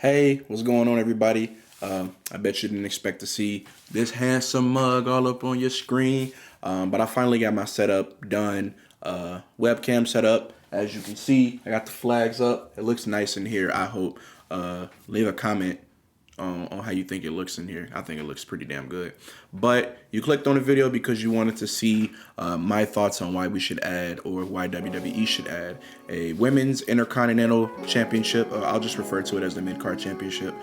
Hey, what's going on, everybody? I bet you didn't expect to see this handsome mug all up on your screen, but I finally got my setup done. Webcam set up. As you can see, I got the flags up. It looks nice in here, I hope. Leave a comment on how you think it looks in here. I think it looks pretty damn good. But you clicked on the video because you wanted to see my thoughts on why we should add, or why WWE should add, a women's Intercontinental Championship. I'll just refer to it as the Midcard Championship,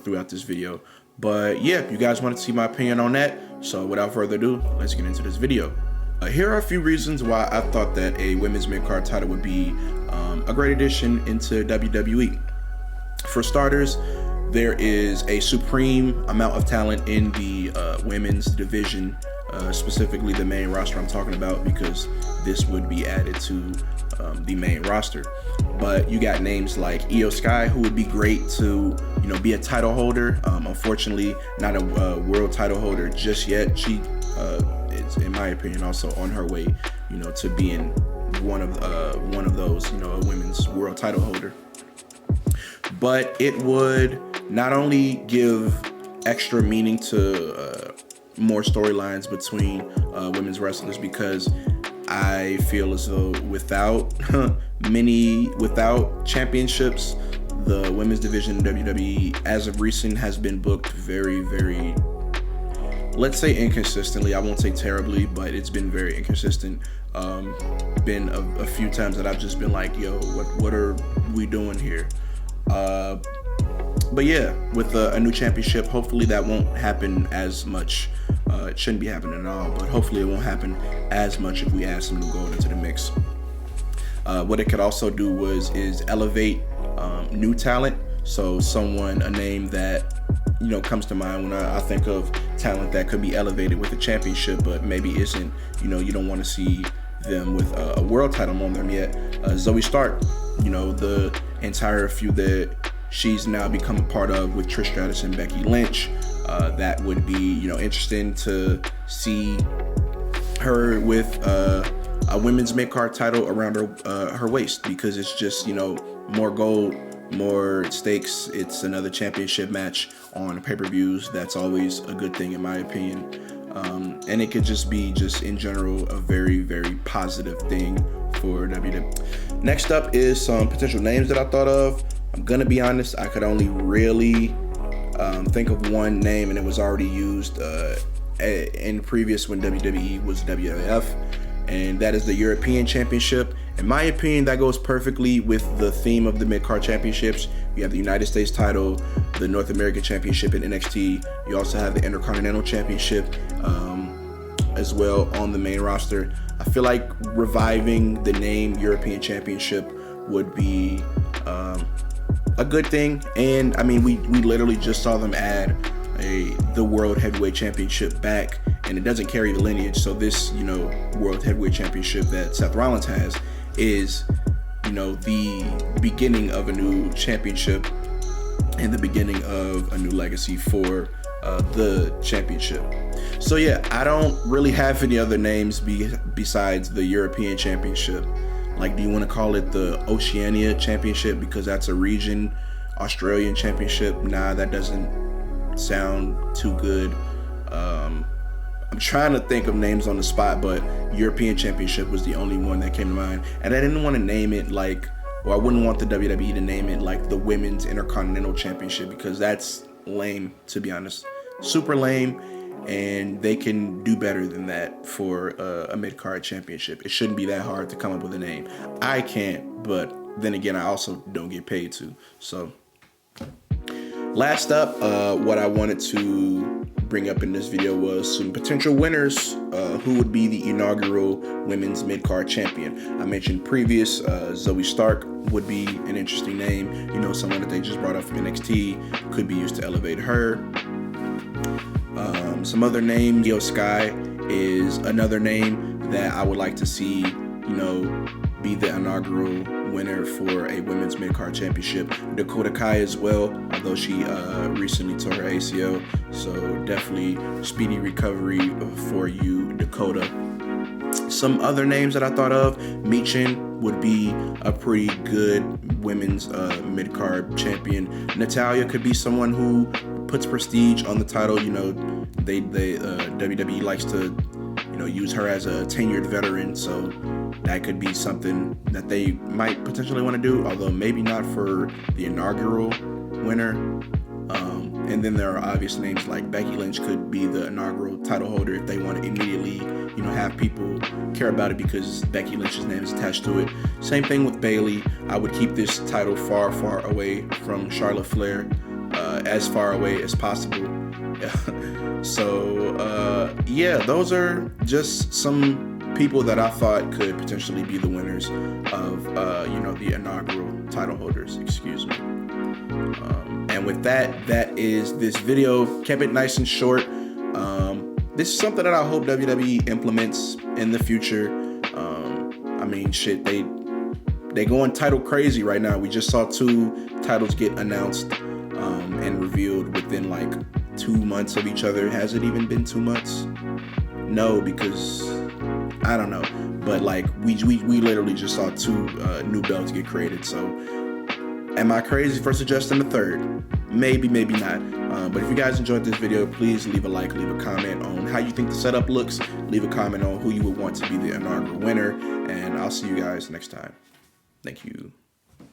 throughout this video. But yeah, you guys wanted to see my opinion on that. So without further ado, let's get into this video. Here are a few reasons why I thought that a women's Midcard title would be a great addition into WWE. For starters, there is a supreme amount of talent in the women's division, specifically the main roster I'm talking about, because this would be added to the main roster. But you got names like Io Sky, who would be great to be a title holder. Unfortunately, not a world title holder just yet. She is, in my opinion, also on her way, to being one of those, a women's world title holder. But it would not only give extra meaning to more storylines between women's wrestlers, because I feel as though without championships, the women's division in WWE as of recent has been booked very, very, let's say, inconsistently. I won't say terribly, but it's been very inconsistent. Been a few times that I've just been like, yo, what are we doing here? But yeah, with a new championship, hopefully that won't happen as much. It shouldn't be happening at all, but hopefully it won't happen as much if we add some new gold into the mix. What it could also do is elevate new talent. So a name that comes to mind when I think of talent that could be elevated with a championship, but maybe isn't. You don't want to see them with a world title on them yet. Zoe Stark, the entire feud that she's now become a part of with Trish Stratus and Becky Lynch. That would be interesting to see her with a women's mid-card title around her waist, because it's just more gold, more stakes. It's another championship match on pay-per-views. That's always a good thing in my opinion. And it could just be in general a very, very positive thing for WWE. Next up is some potential names that I thought of. I'm gonna be honest, I could only really think of one name, and it was already used in previous when WWE was WWF, and that is the European Championship. In my opinion, that goes perfectly with the theme of the Mid-Card Championships. You have the United States title, the North American Championship in NXT. You also have the Intercontinental Championship as well on the main roster. I feel like reviving the name European Championship would be a good thing. And I mean, we literally just saw them add the World Heavyweight Championship back, and it doesn't carry the lineage. So this, World Heavyweight Championship that Seth Rollins has is, the beginning of a new championship and the beginning of a new legacy for the championship. So yeah, I don't really have any other names besides the European Championship. Like, do you want to call it the Oceania Championship because that's a region? Australian Championship? Nah, that doesn't sound too good. I'm trying to think of names on the spot, but European Championship was the only one that came to mind. And I didn't want to name it I wouldn't want the WWE to name it like the Women's Intercontinental Championship, because that's lame, to be honest. Super lame. And they can do better than that for a mid-card championship. It shouldn't be that hard to come up with a name. I can't, but then again, I also don't get paid to. So, last up, what I wanted to bring up in this video was some potential winners who would be the inaugural women's mid-card champion. I mentioned previous, Zoe Stark would be an interesting name. Someone that they just brought up from NXT could be used to elevate her. Some other name, Io Sky is another name that I would like to see, be the inaugural winner for a women's mid-card championship. Dakota Kai as well, although she recently tore her ACL. So definitely speedy recovery for you, Dakota. Some other names that I thought of, Michin would be a pretty good women's mid-card champion. Natalya could be someone who puts prestige on the title. You know, WWE likes to, you know, use her as a tenured veteran, so that could be something that they might potentially want to do, although maybe not for the inaugural winner. And then there are obvious names like Becky Lynch could be the inaugural title holder if they want to immediately, you know, have people care about it because Becky Lynch's name is attached to it. Same thing with Bayley. I would keep this title far, far away from Charlotte Flair, as far away as possible. So, yeah, those are just some people that I thought could potentially be the winners of, you know, the inaugural title holders, excuse me. And with that, that is this video. Kept it nice and short. This is something that I hope WWE implements in the future. I mean, shit, they going title crazy right now. We just saw 2 titles get announced and revealed within like 2 months of each other. Has it even been 2 months? No, because I don't know. But like we literally just saw 2 new belts get created. So am I crazy for suggesting a third? Maybe, maybe not. But if you guys enjoyed this video, please leave a like, leave a comment on how you think the setup looks, leave a comment on who you would want to be the inaugural winner, and I'll see you guys next time. Thank you.